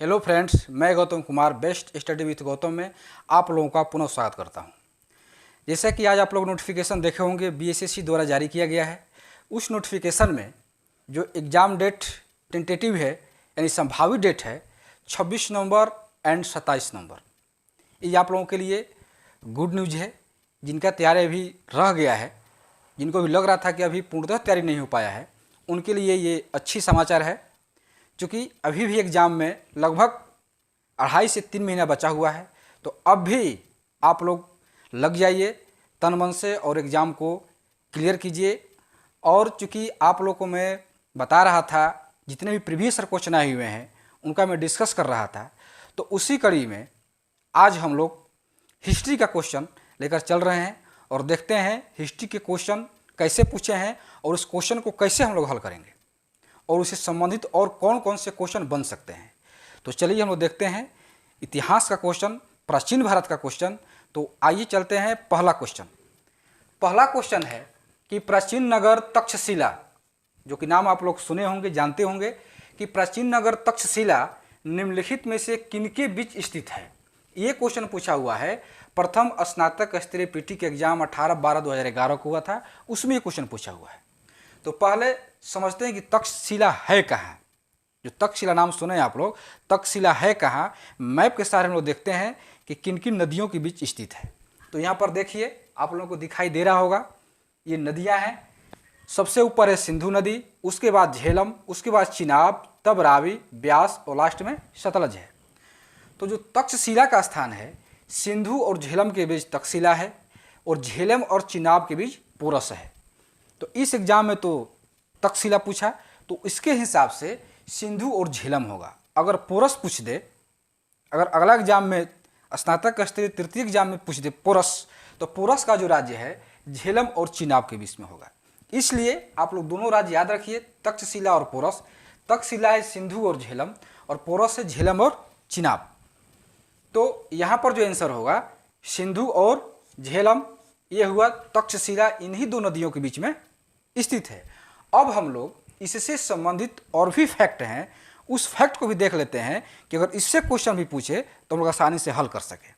Hello friends, मैं Gautam Kumar best study with Gautam में आप लोगों का पुनः स्वागत करता हूं। जैसा कि आज आप लोग नोटिफिकेशन देखे होंगे बीएसएससी द्वारा जारी किया गया है। उस नोटिफिकेशन में जो एग्ज़ाम डेट टेंटेटिव है यानी संभावित डेट है 26 नवंबर एंड 27 नवंबर। ये आप लोगों के लिए गुड न्यूज़ है। जिनका तैयारी अभी रह गया है, जिनको भी लग रहा था कि अभी पूर्णतः तैयारी नहीं हो पाया है, उनके लिए ये अच्छी समाचार है। क्योंकि अभी भी एग्ज़ाम में लगभग 2.5 से 3 महीना बचा हुआ है, तो अब भी आप लोग लग जाइए तन मन से और एग्ज़ाम को क्लियर कीजिए। और चूँकि आप लोग को मैं बता रहा था, जितने भी प्रीवियस क्वेश्चन आए हुए हैं उनका मैं डिस्कस कर रहा था, तो उसी कड़ी में आज हम लोग हिस्ट्री का क्वेश्चन लेकर चल रहे हैं और देखते हैं हिस्ट्री के क्वेश्चन कैसे पूछे हैं और उस क्वेश्चन को कैसे हम लोग हल करेंगे और उससे संबंधित और कौन कौन से क्वेश्चन बन सकते हैं। तो चलिए हम लोग देखते हैं इतिहास का क्वेश्चन, प्राचीन भारत का क्वेश्चन। तो आइए चलते हैं पहला क्वेश्चन। पहला क्वेश्चन है कि प्राचीन नगर तक्षशिला, जो कि नाम आप लोग सुने होंगे, जानते होंगे कि प्राचीन नगर तक्षशिला निम्नलिखित में से किनके बीच स्थित है। ये क्वेश्चन पूछा हुआ है। प्रथम स्नातक स्तरीय पीटी के एग्जाम 18/12/2011 को हुआ था, उसमें ये क्वेश्चन पूछा हुआ है। तो पहले समझते हैं कि तक्षशिला है कहाँ। जो तक्षशिला नाम सुने आप लोग, तक्षशिला है कहाँ। मैप के सहारे हम लोग देखते हैं कि किन किन नदियों के बीच स्थित है। तो यहाँ पर देखिए, आप लोगों को दिखाई दे रहा होगा, ये नदियाँ हैं। सबसे ऊपर है सिंधु नदी, उसके बाद झेलम, उसके बाद चिनाब, तब रावी, ब्यास और लास्ट में सतलज है। तो जो तक्षशिला का स्थान है, सिंधु और झेलम के बीच तक्षशिला है और झेलम और चिनाब के बीच पोरस है। तो इस एग्जाम में तो तक्षशिला पूछा, तो इसके हिसाब से सिंधु और झेलम होगा। अगर पोरस पूछ दे, अगर अगला एग्जाम में स्नातक स्तरीय तृतीय एग्जाम में पूछ दे पोरस, तो पोरस का जो राज्य है झेलम और चिनाब के बीच में होगा। इसलिए आप लोग दोनों राज्य याद रखिए, तक्षशिला और पोरस। तक्षशिला है सिंधु और झेलम और पोरस है झेलम और चिनाब। तो यहाँ पर जो आंसर होगा सिंधु और झेलम, ये हुआ तक्षशिला इन्हीं दो नदियों के बीच में स्थित है। अब हम लोग इससे संबंधित और भी फैक्ट हैं, उस फैक्ट को भी देख लेते हैं कि अगर इससे क्वेश्चन भी पूछे तो हम लोग आसानी से हल कर सके।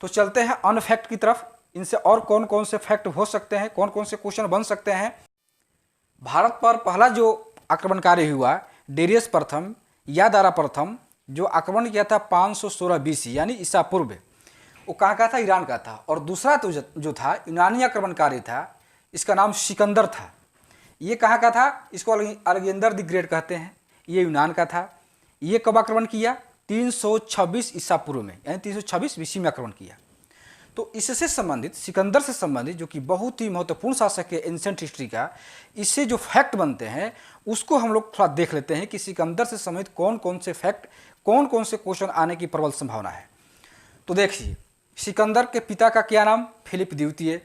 तो चलते हैं अन्य फैक्ट की तरफ। इनसे और कौन कौन से फैक्ट हो सकते हैं, कौन कौन से क्वेश्चन बन सकते हैं। भारत पर पहला जो आक्रमणकारी हुआ डेरियस प्रथम या दारा प्रथम, जो आक्रमण किया था 516 BC यानी ईसा पूर्व, वो कहाँ का था? ईरान का था। और दूसरा तो जो था यूनानी आक्रमणकारी था, इसका नाम सिकंदर था। ये कहाँ का था? इसको अलेक्जेंडर द ग्रेट कहते हैं। ये यूनान का था। ये कब आक्रमण किया? 326 ईसा पूर्व में, यानी 326 BC में आक्रमण किया। तो इससे संबंधित, सिकंदर से संबंधित, जो कि बहुत ही महत्वपूर्ण शासक है एंशिएंट हिस्ट्री का, इससे जो फैक्ट बनते हैं उसको हम लोग थोड़ा देख लेते हैं कि सिकंदर से संबंधित कौन कौन से फैक्ट, कौन कौन से क्वेश्चन आने की प्रबल संभावना है। तो देखिए, सिकंदर के पिता का क्या नाम? फिलिप द्वितीय।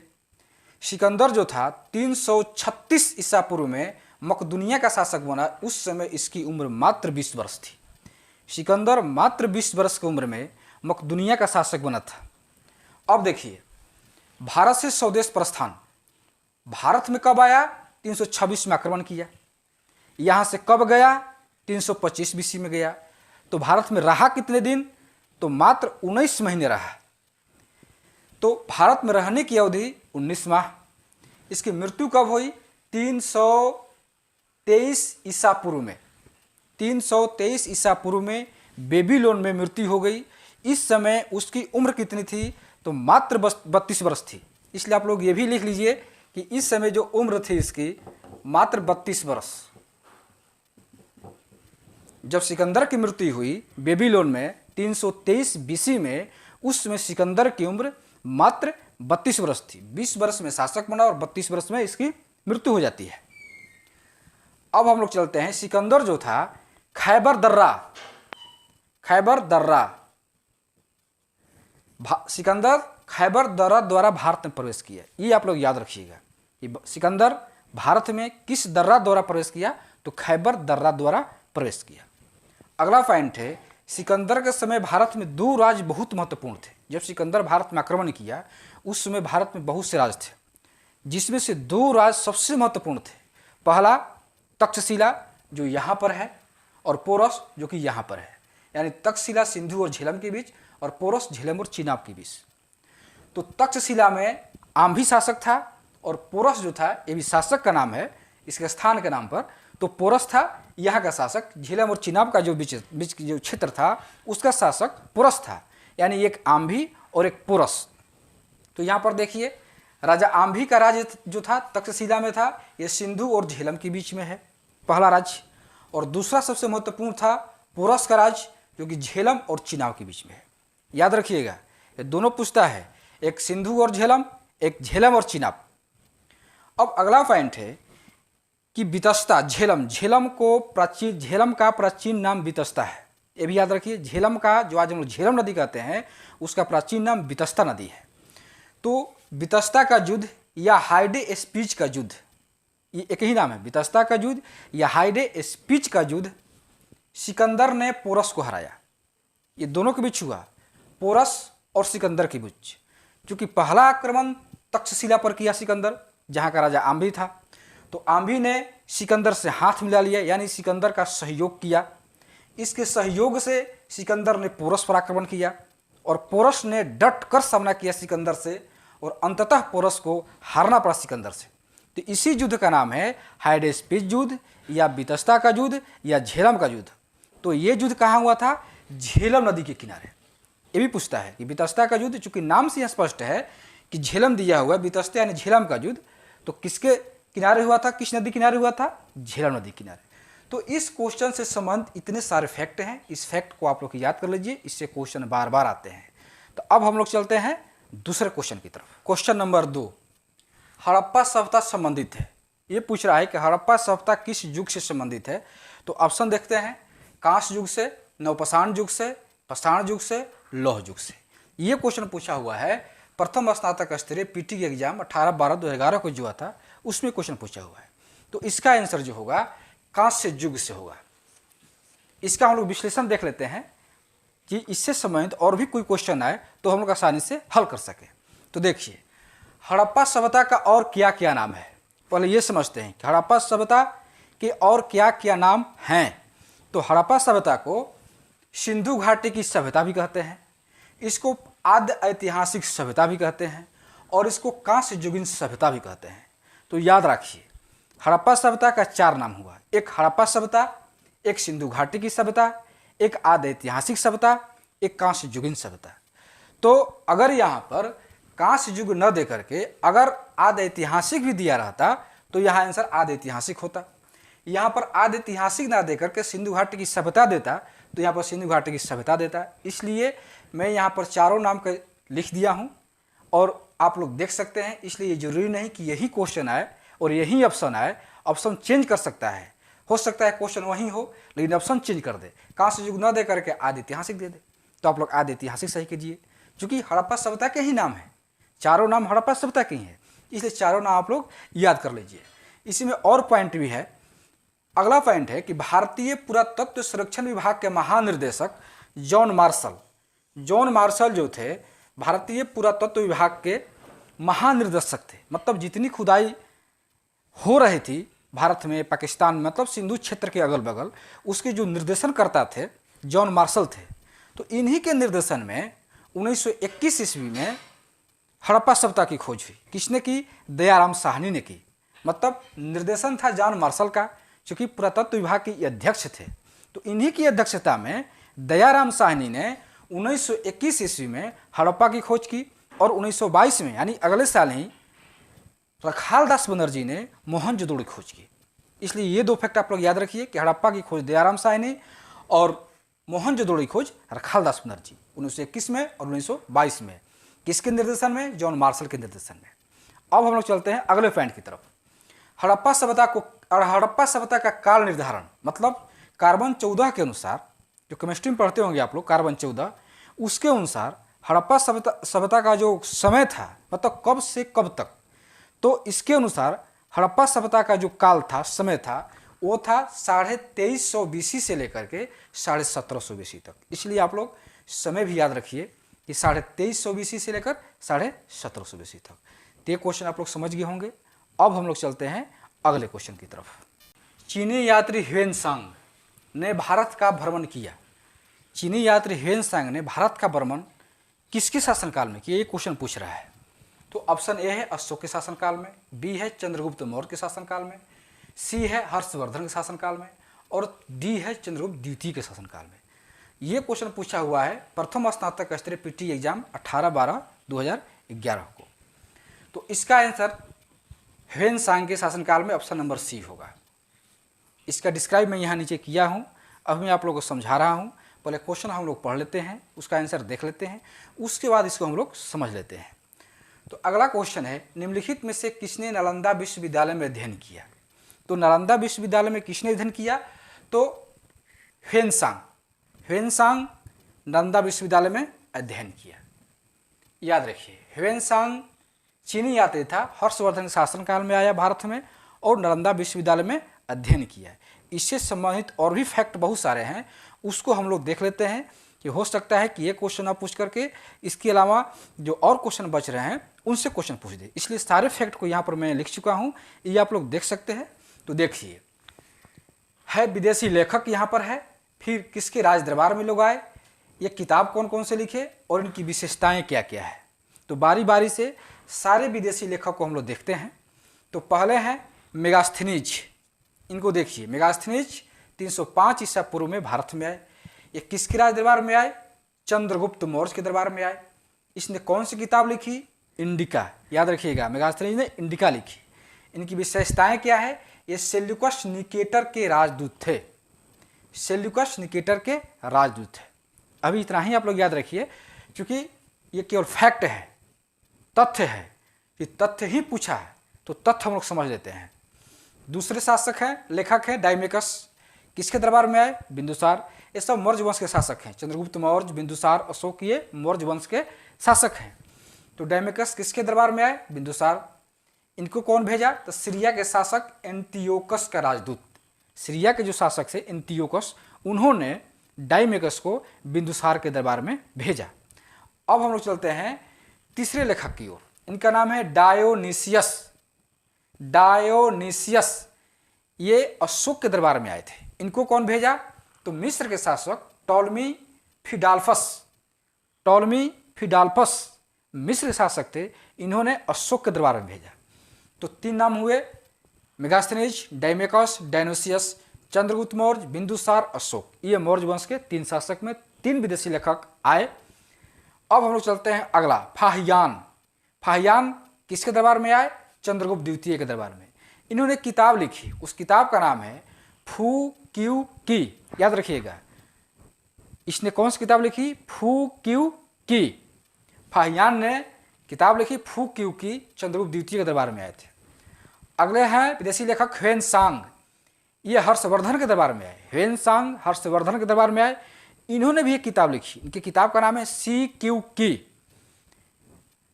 सिकंदर जो था 336 ईसा पूर्व में मकदूनिया का शासक बना। उस समय इसकी उम्र मात्र 20 वर्ष थी। सिकंदर मात्र 20 वर्ष की उम्र में मकदूनिया का शासक बना था। अब देखिए, भारत से स्वदेश प्रस्थान, भारत में कब आया? 326 में आक्रमण किया। यहाँ से कब गया? 325 BC में गया। तो भारत में रहा कितने दिन? तो मात्र 19 महीने रहा। तो भारत में रहने की अवधि 19 माह। इसकी मृत्यु कब हुई? 323 ईसा पूर्व में। 323 ईसा पूर्व में बेबीलोन में मृत्यु हो गई। इस समय उसकी उम्र कितनी थी? तो मात्र 32 वर्ष थी। इसलिए आप लोग ये भी लिख लीजिए कि इस समय जो उम्र थी इसकी मात्र 32 वर्ष। जब सिकंदर की मृत्यु हुई बेबीलोन में 323 BC में, उस समय सिकंदर की उम्र मात्र 32 वर्ष थी। 20 वर्ष में शासक बना और 32 वर्ष में इसकी मृत्यु हो जाती है। अब हम लोग चलते हैं, सिकंदर जो था खैबर दर्रा, सिकंदर खैबर दर्रा द्वारा भारत में प्रवेश किया। ये आप लोग याद रखिएगा कि सिकंदर भारत में किस दर्रा द्वारा प्रवेश किया? तो खैबर दर्रा द्वारा प्रवेश किया। अगला पॉइंट है, सिकंदर के समय भारत में 2 राज्य बहुत महत्वपूर्ण थे। जब सिकंदर भारत में आक्रमण किया उस समय भारत में बहुत से राज्य थे, जिसमें से 2 राज्य सबसे महत्वपूर्ण थे। पहला तक्षशिला, जो यहाँ पर है, और पोरस, जो कि यहाँ पर है। यानी तक्षशिला सिंधु और झेलम के बीच और पोरस झेलम और चिनाब के बीच। तो तक्षशिला में आम्भी शासक था और पोरस जो था ये भी शासक का नाम है इसके स्थान के नाम पर। तो पोरस था यहाँ का शासक, झेलम और चिनाब का जो बीच जो क्षेत्र था उसका शासक पोरस था, यानी एक आम्भी और एक पोरस। तो यहाँ पर देखिए राजा आम्भी का राज्य जो था तक्षशिला में था, ये सिंधु और झेलम के बीच में है पहला राज्य। और दूसरा सबसे महत्वपूर्ण था पोरस का राज्य जो कि झेलम और चिनाब के बीच में है। याद रखिएगा ये दोनों पूछता है, एक सिंधु और झेलम, एक झेलम और चिनाब। अब अगला पॉइंट है कि बितस्ता झेलम, झेलम का प्राचीन नाम बितस्ता है, ये भी याद रखिए। झेलम का जो आज हम लोग झेलम नदी कहते हैं उसका प्राचीन नाम बितस्ता नदी है। तो बितस्ता का युद्ध या हाइडे स्पीच का युद्ध, ये एक ही नाम है, बितस्ता का युद्ध या हाइडे स्पीच का युद्ध सिकंदर ने पोरस को हराया। ये दोनों के बीच हुआ, पोरस और सिकंदर के बीच। क्योंकि पहला आक्रमण तक्षशिला पर किया सिकंदर, जहाँ का राजा आम्भी था, तो आम्भी ने सिकंदर से हाथ मिला लिया, यानी सिकंदर का सहयोग किया। इसके सहयोग से सिकंदर ने पोरस पर आक्रमण किया और पोरस ने डट कर सामना किया सिकंदर से और अंततः पोरस को हारना पड़ा सिकंदर से। तो इसी युद्ध का नाम है हाइडेस्पीच युद्ध या बितस्ता का युद्ध या झेलम का युद्ध। तो ये युद्ध कहाँ हुआ था? झेलम नदी के किनारे। ये भी पूछता है कि बितस्ता का युद्ध, चूंकि नाम से स्पष्ट है कि झेलम दिया हुआ है, बितस्ता यानी झेलम का युद्ध, तो किसके किनारे हुआ था, किस नदी किनारे हुआ था? झेलम नदी किनारे। तो इस क्वेश्चन से संबंध इतने सारे फैक्ट हैं, इस फैक्ट को आप लोग याद कर लीजिए, इससे क्वेश्चन बार बार आते हैं। तो अब हम लोग चलते हैं दूसरे क्वेश्चन की तरफ। क्वेश्चन नंबर 2, हड़प्पा सभ्यता संबंधित है। ये पूछ रहा है कि हड़प्पा सभ्यता किस युग से संबंधित है। तो ऑप्शन देखते हैं, कांस्य युग से, नवपाषाण युग से, पाषाण युग से, लौह युग से। ये क्वेश्चन पूछा हुआ है प्रथम स्नातक स्तरीय पीटी एग्जाम 18/12/2011 को जो हुआ था उसमें क्वेश्चन पूछा हुआ है। तो इसका आंसर जो होगा कांस्य युग से होगा। इसका हम लोग विश्लेषण देख लेते हैं कि इससे संबंधित और भी कोई क्वेश्चन आए तो हम लोग आसानी से हल कर सके। तो देखिए हड़प्पा सभ्यता का और क्या क्या नाम है, पहले ये समझते हैं कि हड़प्पा सभ्यता के और क्या क्या नाम हैं। तो हड़प्पा सभ्यता को सिंधु घाटी की सभ्यता भी कहते हैं, इसको आद्य ऐतिहासिक सभ्यता भी कहते हैं और इसको कांस्य युगीन सभ्यता भी कहते हैं। तो याद रखिए हड़प्पा सभ्यता का 4 नाम हुआ, एक हड़प्पा सभ्यता, एक सिंधु घाटी की सभ्यता, एक आद्य ऐतिहासिक सभ्यता, एक कांस्य युगीन सभ्यता। तो अगर यहाँ पर कांस्य युग न दे करके अगर आद्य ऐतिहासिक भी दिया रहता तो यहाँ आंसर आद्य ऐतिहासिक होता। यहाँ पर आद्य ऐतिहासिक ना दे करके सिंधु घाटी की सभ्यता देता तो यहाँ पर सिंधु घाटी की सभ्यता देता। इसलिए मैं यहाँ पर चारों नाम का लिख दिया हूँ और आप लोग देख सकते हैं। इसलिए ये जरूरी नहीं कि यही क्वेश्चन आए और यही ऑप्शन आए, ऑप्शन चेंज कर सकता है, हो सकता है क्वेश्चन वही हो लेकिन ऑप्शन चेंज कर दे, कांस्य युग न दे करके आद्य ऐतिहासिक दे दे। तो आप लोग आद्य ऐतिहासिक सही कीजिए, क्योंकि हड़प्पा सभ्यता के ही नाम है, चारों नाम हड़प्पा सभ्यता के ही हैं, इसलिए चारों नाम आप लोग याद कर लीजिए। इसी में और पॉइंट भी है। अगला पॉइंट है कि भारतीय पुरातत्व संरक्षण विभाग के महानिर्देशक जॉन मार्शल जो थे भारतीय पुरातत्व विभाग के महानिर्देशक थे। मतलब जितनी खुदाई हो रही थी भारत में, पाकिस्तान में, मतलब सिंधु क्षेत्र के अगल बगल, उसके जो निर्देशन करता थे जॉन मार्शल थे। तो इन्हीं के निर्देशन में 1921 ईस्वी में हड़प्पा सभ्यता की खोज हुई। किसने की? दयाराम साहनी ने की। मतलब निर्देशन था जॉन मार्शल का, क्योंकि पुरातत्व विभाग के अध्यक्ष थे। तो इन्हीं की अध्यक्षता में दयाराम साहनी ने 1921 ईस्वी में हड़प्पा की खोज की और 1922 में यानी अगले साल ही रखालदास बनर्जी ने मोहनजोदड़ो की खोज की। इसलिए ये 2 फैक्ट आप लोग याद रखिए कि हड़प्पा की खोज दयाराम साहनी और मोहनजोदड़ो की खोज रखालदास बनर्जी 1921 में और 1922 में। किसके निर्देशन में? जॉन मार्शल के निर्देशन में। अब हम लोग चलते हैं अगले पॉइंट की तरफ। हड़प्पा सभ्यता का काल निर्धारण, मतलब कार्बन 14 के अनुसार, जो केमिस्ट्री में पढ़ते होंगे आप लोग, कार्बन 14, उसके अनुसार हड़प्पा सभ्यता का जो समय था, मतलब कब से कब तक, तो इसके अनुसार हड़प्पा सभ्यता का जो काल था, समय था, वो था 2350 BC से लेकर के 1750 BC तक। इसलिए आप लोग समय भी याद रखिए कि 2350 BC से लेकर 1750 BC तक। तो ये क्वेश्चन आप लोग समझ गए होंगे। अब हम लोग चलते हैं अगले क्वेश्चन की तरफ। चीनी यात्री ह्वेन सांग ने भारत का भ्रमण किया। चीनी यात्री ह्वेन-सांग ने भारत का भ्रमण किसके शासनकाल में किया, ये क्वेश्चन पूछ रहा है। तो ऑप्शन ए है अशोक के शासनकाल में, बी है चंद्रगुप्त मौर्य के शासनकाल में, सी है हर्षवर्धन के शासनकाल में और डी है चंद्रगुप्त द्वितीय के शासनकाल में। ये क्वेश्चन पूछा हुआ है प्रथम स्नातक स्तरीय पीटी एग्जाम 18/12/2011 को। तो इसका आंसर ह्वेन-सांग के शासनकाल में ऑप्शन नंबर सी होगा। इसका डिस्क्राइब मैं यहाँ नीचे किया हूँ, अब मैं आप लोगों को समझा रहा हूँ। पहले क्वेश्चन हम लोग पढ़ लेते हैं, उसका आंसर देख लेते हैं, उसके बाद इसको हम लोग समझ लेते हैं। तो अगला क्वेश्चन है, निम्नलिखित में से किसने नालंदा विश्वविद्यालय में अध्ययन किया। तो नालंदा विश्वविद्यालय में किसने अध्ययन किया, तो ह्वेन-सांग नालंदा विश्वविद्यालय में अध्ययन किया। याद रखिए, ह्वेन-सांग चीनी यात्री था, हर्षवर्धन के शासनकाल में आया भारत में और नालंदा विश्वविद्यालय में अध्ययन किया। इससे संबंधित और भी फैक्ट बहुत सारे हैं, उसको हम लोग देख लेते हैं कि हो सकता है कि ये क्वेश्चन आप पूछ करके इसके अलावा जो और क्वेश्चन बच रहे हैं उनसे क्वेश्चन पूछ दे। इसलिए सारे फैक्ट को यहाँ पर मैं लिख चुका हूँ, ये आप लोग देख सकते हैं। तो देखिए, है विदेशी लेखक यहाँ पर है, फिर किसके राज दरबार में लोग आए, ये किताब कौन कौन से लिखे और इनकी विशेषताएं क्या क्या है। तो बारी बारी से सारे विदेशी लेखक को हम लोग देखते हैं। तो पहले हैं मेगास्थनीज, इनको देखिए। मेगास्थनीज 305 ईसा पूर्व में भारत में आए। ये किसके राज दरबार में आए, चंद्रगुप्त मौर्य के दरबार में आए। इसने कौन सी किताब लिखी, इंडिका। याद रखिएगा, मेगास्थनीज ने इंडिका लिखी। इनकी विशेषताएं क्या है, ये सेल्यूकस निकेटर के राजदूत थे, सेल्यूकस निकेटर के राजदूत थे। अभी इतना ही आप लोग याद रखिए, क्योंकि ये केवल फैक्ट है, तथ्य है कि तथ्य ही पूछा है तो तथ्य हम लोग समझ लेते हैं। दूसरे शासक हैं, लेखक हैं डायमेकस, किसके दरबार में आए, बिंदुसार। ये सब मौर्य वंश के शासक हैं, चंद्रगुप्त मौर्य, बिंदुसार, अशोक, ये मौर्य वंश के शासक हैं। तो डायमेकस किसके दरबार में आए, बिंदुसार। इनको कौन भेजा, तो सीरिया के शासक एंटियोकस का राजदूत, सीरिया के जो शासक थे एंटियोकस, उन्होंने डायमेकस को बिंदुसार के दरबार में भेजा। अब हम लोग चलते हैं तीसरे लेखक की ओर, इनका नाम है डायोनिसियस। डायोनिसियस ये अशोक के दरबार में आए थे। इनको कौन भेजा, तो मिस्र के शासक टॉलमी फिडाल्फस, टॉलमी फिडाल्फस मिस्र के शासक थे, इन्होंने अशोक के दरबार में भेजा। तो तीन नाम हुए, मेगास्थनीज, डायमेकस, डायोनिसियस, चंद्रगुप्त मौर्य, बिंदुसार, अशोक। ये मौर्य वंश के तीन शासक में तीन विदेशी लेखक आए। अब हम लोग चलते हैं अगला, फाहियान। फाहियान किसके दरबार में आए, चंद्रगुप्त द्वितीय के दरबार में। इन्होंने किताब लिखी, उस किताब का नाम है फू क्यू की। याद रखिएगा, इसने कौन सी किताब लिखी, फू क्यू की। फाहियान ने किताब लिखी फू क्यू की, चंद्रगुप्त द्वितीय के दरबार में आए थे। अगले हैं विदेशी लेखक ह्वेन-सांग, ये हर्षवर्धन के दरबार में आए। ह्वेन-सांग हर्षवर्धन के दरबार में आए, इन्होंने भी एक किताब लिखी, इनकी किताब का नाम है सी क्यू की,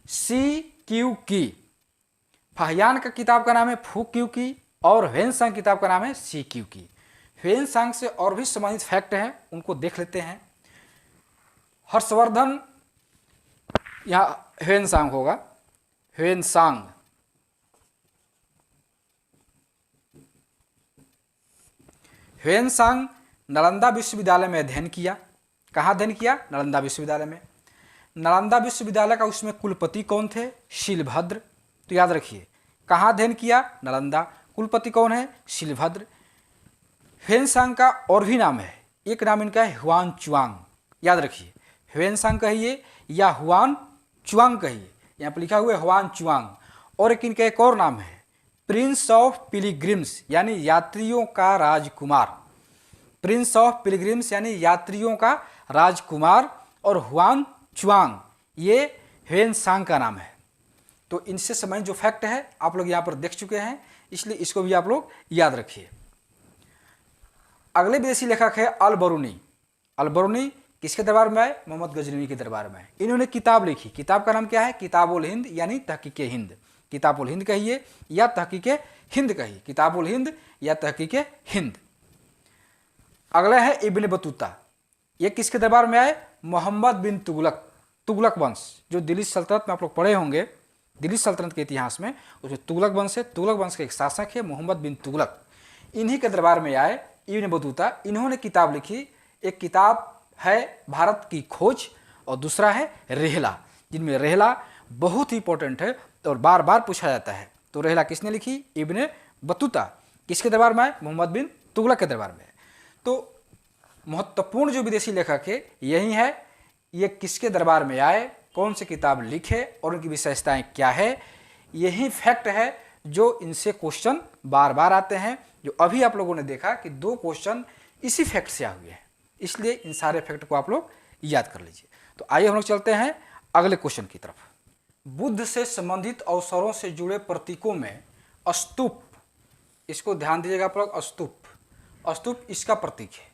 सी क्यू की। फाहियान का किताब का नाम है फू क्यू की और ह्वेन-सांग किताब का नाम है सी क्यू की। ह्वेन-सांग से और भी संबंधित फैक्ट हैं, उनको देख लेते हैं। हर्षवर्धन, यहाँ ह्वेन-सांग होगा, ह्वेन-सांग। ह्वेन-सांग नालंदा विश्वविद्यालय में अध्ययन किया। कहाँ अध्ययन किया, नालंदा विश्वविद्यालय में। नालंदा विश्वविद्यालय का उसमें कुलपति कौन थे, शीलभद्र। तो याद रखिए, कहाँ अध्ययन किया, नालंदा। कुलपति कौन है, शीलभद्र। ह्वेन-सांग का और भी नाम है, एक नाम इनका है हुआन चुआंग। याद रखिए, ह्वेन-सांग कहिए या हुआन चुआंग कहिए, यहाँ पर लिखा हुआ है हुआन चुआंग। और एक इनका एक और नाम है प्रिंस ऑफ पिलग्रिम्स, यानी यात्रियों का राजकुमार। प्रिंस ऑफ पिलग्रिम्स यानी यात्रियों का राजकुमार। और हुआन चुआंग ये ह्वेन-सांग का नाम है। तो इनसे संबंधित जो फैक्ट है आप लोग यहाँ पर देख चुके हैं, इसलिए इसको भी आप लोग याद रखिए। अगले विदेशी लेखक है अल-बरूनी। अल-बरूनी किसके दरबार में आए, मोहम्मद गजनवी के दरबार में आए। इन्होंने किताब लिखी, किताब का नाम क्या है, किताबुल हिंद यानी तहकीके हिंद। किताबुल हिंद कहिए या तहकीके हिंद कहिए, किताबुल हिंद या तहकीके हिंद। अगला है इब्न बतूता, ये किसके दरबार में आए, मोहम्मद बिन तुगलक, तुगलक वंश। जो दिल्ली सल्तनत में आप लोग पढ़े होंगे, दिल्ली सल्तनत के इतिहास में, उसमें तुगलक वंश है। तुगलक वंश के एक शासक है मोहम्मद बिन तुगलक, इन्हीं के दरबार में आए इब्न बतूता। इन्होंने किताब लिखी, एक किताब है भारत की खोज और दूसरा है रेहला, जिनमें रेहला बहुत ही इंपॉर्टेंट है और बार बार पूछा जाता है। तो रेहला किसने लिखी? Ibn Battuta. किसके दरबार में है? मोहम्मद बिन तुगलक के दरबार में। तो महत्वपूर्ण जो विदेशी लेखक है यही है। ये किसके दरबार में आए, कौन सी किताब लिखे और उनकी विशेषताएं क्या है, यही फैक्ट है जो इनसे क्वेश्चन बार बार आते हैं। जो अभी आप लोगों ने देखा कि 2 क्वेश्चन इसी फैक्ट से आ हुए हैं, इसलिए इन सारे फैक्ट को आप लोग याद कर लीजिए। तो आइए हम लोग चलते हैं अगले क्वेश्चन की तरफ। बुद्ध से संबंधित अवसरों से जुड़े प्रतीकों में स्तूप, इसको ध्यान दीजिएगा आप लोग, स्तूप इसका प्रतीक है।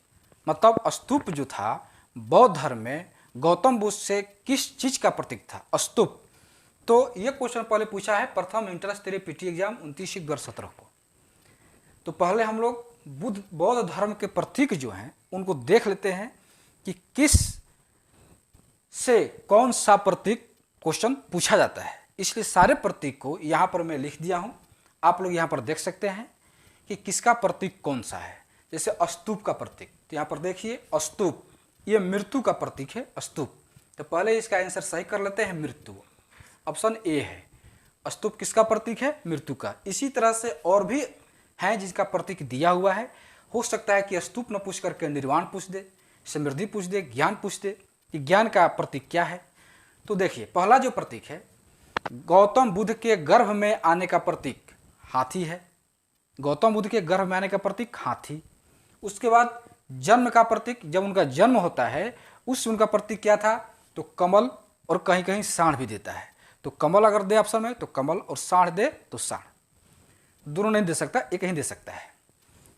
मतलब स्तूप जो था बौद्ध धर्म में गौतम बुद्ध से किस चीज का प्रतीक था? स्तूप। तो ये क्वेश्चन पहले पूछा है प्रथम इंटरस्तरीय पीटी एग्जाम 29/12/17 को। तो पहले हम लोग बौद्ध धर्म के प्रतीक जो हैं उनको देख लेते हैं कि किस से कौन सा प्रतीक क्वेश्चन पूछा जाता है। इसलिए सारे प्रतीक को यहाँ पर मैं लिख दिया हूँ, आप लोग यहाँ पर देख सकते हैं कि किसका प्रतीक कौन सा है। जैसे स्तूप का प्रतीक, तो यहाँ पर देखिए स्तूप, ये मृत्यु का प्रतीक है स्तूप। तो पहले इसका आंसर सही कर लेते हैं, मृत्यु। ऑप्शन ए है, स्तूप किसका प्रतीक है? मृत्यु का। इसी तरह से और भी हैं जिसका प्रतीक दिया हुआ है। हो सकता है कि स्तूप न पूछ करके निर्वाण पूछ दे, समृद्धि पूछ दे, ज्ञान पूछ दे कि ज्ञान का प्रतीक क्या है। तो देखिए पहला जो प्रतीक है, गौतम बुद्ध के गर्भ में आने का प्रतीक हाथी है। गौतम बुद्ध के गर्भ में आने का प्रतीक हाथी। उसके बाद जन्म का प्रतीक, जब उनका जन्म होता है उस उनका प्रतीक क्या था? तो कमल, और कहीं कहीं साढ़ भी देता है। तो कमल अगर दे ऑप्शन में तो कमल, और साढ़ दे तो साढ़। दोनों नहीं दे सकता, एक ही दे सकता है।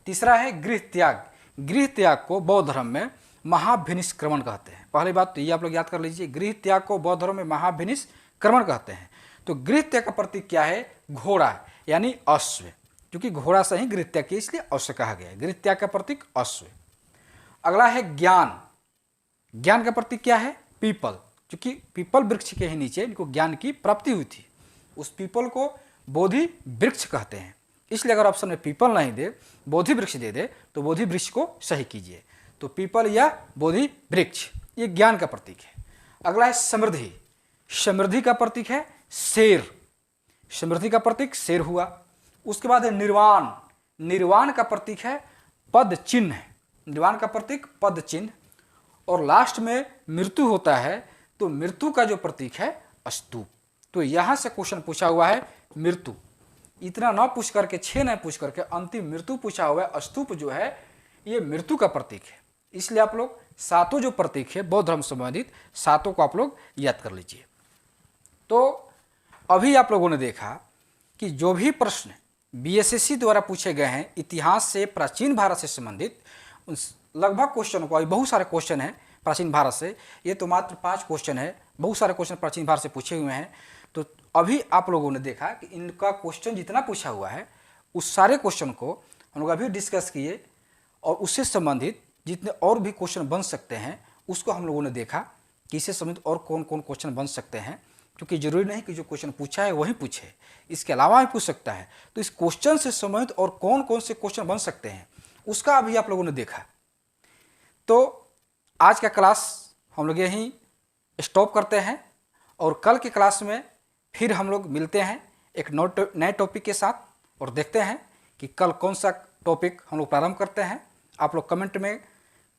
तीसरा है गृह त्याग। गृह त्याग को बौद्ध धर्म में महाभिनिष्क्रमण कहते हैं। पहली बात तो ये आप लोग याद कर लीजिए, गृह त्याग को बौद्ध धर्म में महाभिनिष्क्रमण कहते हैं। तो गृह त्याग का प्रतीक क्या है? घोड़ा यानी अश्व, क्योंकि घोड़ा से ही गृह त्याग किया इसलिए अश्व कहा गया है। गृह त्याग का प्रतीक अश्व। अगला है ज्ञान। ज्ञान का प्रतीक क्या है? पीपल, क्योंकि पीपल वृक्ष के ही नीचे इनको ज्ञान की प्राप्ति हुई थी। उस पीपल को बोधि वृक्ष कहते हैं। इसलिए अगर ऑप्शन में पीपल नहीं दे, बोधि वृक्ष दे दे, तो बोधि वृक्ष को सही कीजिए। तो पीपल या बोधि वृक्ष, ये ज्ञान का प्रतीक है। अगला है समृद्धि। समृद्धि का प्रतीक है शेर। समृद्धि का प्रतीक शेर हुआ। उसके बाद है निर्वाण। निर्वाण का प्रतीक है पद चिन्ह। निर्वाण का प्रतीक पद चिन्ह। और लास्ट में मृत्यु होता है, तो मृत्यु का जो प्रतीक है स्तूप। तो यहां से क्वेश्चन पूछा हुआ है मृत्यु। इतना ना पूछ करके, 6 नहीं पूछ करके अंतिम मृत्यु पूछा हुआ है। स्तूप जो है ये मृत्यु का प्रतीक है। इसलिए आप लोग 7 जो प्रतीक है बौद्ध धर्म संबंधित 7 को आप लोग याद कर लीजिए। तो अभी आप लोगों ने देखा कि जो भी प्रश्न बीएसएससी द्वारा पूछे गए हैं इतिहास से, प्राचीन भारत से संबंधित, लगभग क्वेश्चन को, अभी बहुत सारे क्वेश्चन हैं प्राचीन भारत से, ये तो मात्र 5 क्वेश्चन है, बहुत सारे क्वेश्चन प्राचीन भारत से पूछे हुए हैं। तो अभी आप लोगों ने देखा कि इनका क्वेश्चन जितना पूछा हुआ है उस सारे क्वेश्चन को हम लोग अभी डिस्कस किए, और उससे संबंधित जितने और भी क्वेश्चन बन सकते हैं उसको हम लोगों ने देखा कि इससे संबंधित और कौन कौन क्वेश्चन बन सकते हैं। क्योंकि जरूरी नहीं कि जो क्वेश्चन पूछा है वही पूछे, इसके अलावा भी पूछ सकता है। तो इस क्वेश्चन से संबंधित और कौन कौन से क्वेश्चन बन सकते हैं उसका अभी आप लोगों ने देखा। तो आज का क्लास हम लोग यहीं स्टॉप करते हैं, और कल की क्लास में फिर हम लोग मिलते हैं एक नए टॉपिक के साथ, और देखते हैं कि कल कौन सा टॉपिक हम लोग प्रारंभ करते हैं। आप लोग कमेंट में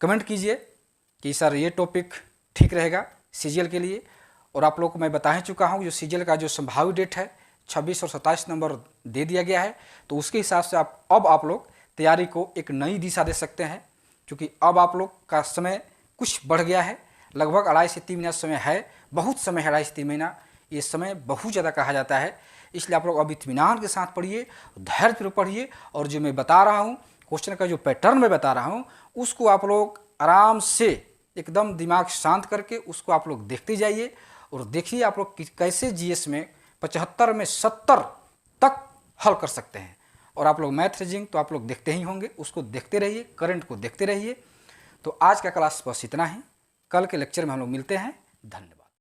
कमेंट कीजिए कि सर ये टॉपिक ठीक रहेगा सीजीएल के लिए। और आप लोग को मैं बता ही चुका हूँ जो सीजीएल का जो संभावित डेट है 26 और 27 नंबर दे दिया गया है। तो उसके हिसाब से आप लोग तैयारी को एक नई दिशा दे सकते हैं, क्योंकि अब आप लोग का समय कुछ बढ़ गया है। लगभग 2.5 से 3 महीना समय है, बहुत समय है। 2.5 से 3 महीना ये समय बहुत ज़्यादा कहा जाता है। इसलिए आप लोग अब इत्मीनान के साथ पढ़िए, धैर्यपूर्वक पढ़िए, और जो मैं बता रहा हूँ क्वेश्चन का जो पैटर्न मैं बता रहा हूँ उसको आप लोग आराम से एकदम दिमाग शांत करके उसको आप लोग देखते जाइए, और देखिए आप लोग कैसे जीएस में 75 में 70 तक हल कर सकते हैं। और आप लोग मैथ रीजनिंग तो आप लोग देखते ही होंगे, उसको देखते रहिए, करंट को देखते रहिए। तो आज का क्लास बस इतना ही, कल के लेक्चर में हम लोग मिलते हैं। धन्यवाद।